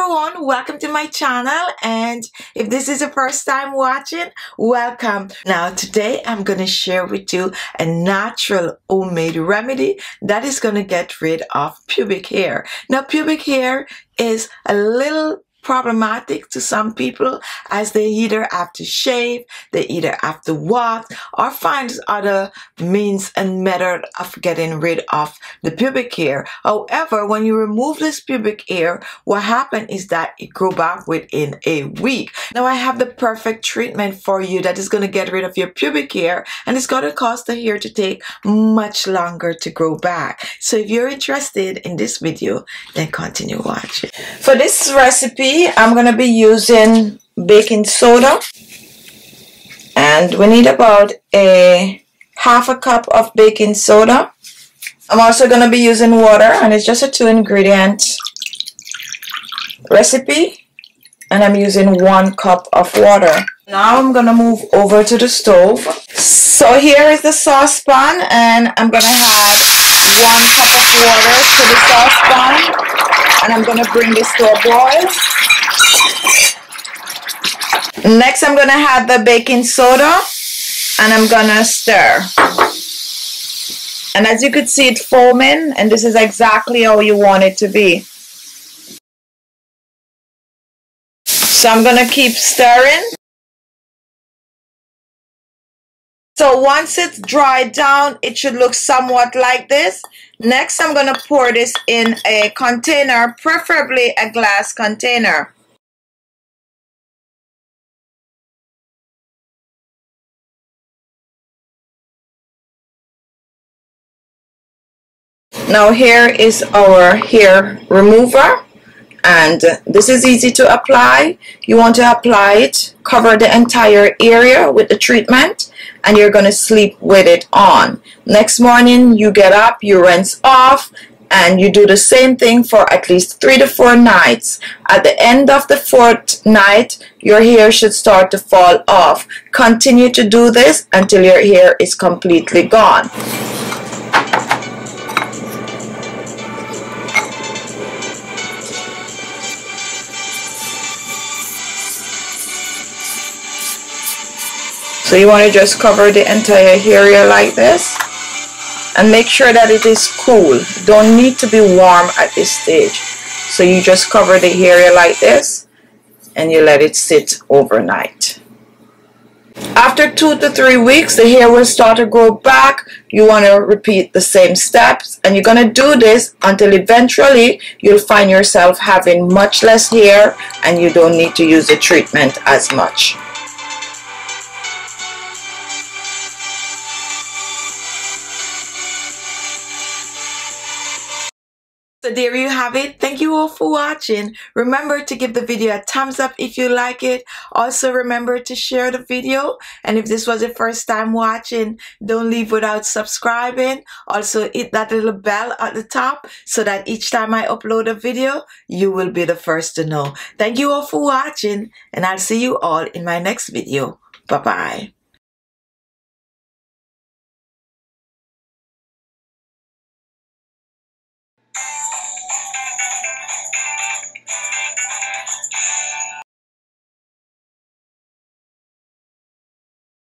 everyone, welcome to my channel, and if this is your first time watching, welcome. Now today I'm going to share with you a natural homemade remedy that is going to get rid of pubic hair. Now pubic hair is a little problematic to some people, as they either have to shave, they either have to wax, or find other means and method of getting rid of the pubic hair. However, when you remove this pubic hair, what happens is that it grows back within a week. Now I have the perfect treatment for you that is going to get rid of your pubic hair, and it's going to cause the hair to take much longer to grow back. So if you're interested in this video, then continue watching. For this recipe, I'm going to be using baking soda, and we need about half a cup of baking soda. I'm also going to be using water, and it's just a 2-ingredient recipe, and I'm using 1 cup of water. Now I'm going to move over to the stove. So here is the saucepan, and I'm going to add 1 cup of water to the saucepan, and I'm going to bring this to a boil. Next, I'm going to add the baking soda, and I'm going to stir. And as you can see, it's foaming, and this is exactly how you want it to be. So I'm going to keep stirring. So once it's dried down, it should look somewhat like this. Next, I'm going to pour this in a container, preferably a glass container. Now here is our hair remover, and this is easy to apply. You want to apply it, cover the entire area with the treatment, and you're going to sleep with it on. Next morning you get up, you rinse off, and you do the same thing for at least 3 to 4 nights. At the end of the 4th night, your hair should start to fall off. Continue to do this until your hair is completely gone. So you want to just cover the entire area like this, and make sure that it is cool. Don't need to be warm at this stage. So you just cover the area like this, and you let it sit overnight. After 2 to 3 weeks, the hair will start to grow back. You want to repeat the same steps, and you're going to do this until eventually you'll find yourself having much less hair, and you don't need to use the treatment as much. So there you have it. Thank you all for watching. Remember to give the video a thumbs up if you like it. Also remember to share the video. And if this was your first time watching, don't leave without subscribing. Also hit that little bell at the top so that each time I upload a video, you will be the first to know. Thank you all for watching, and I'll see you all in my next video. Bye-bye.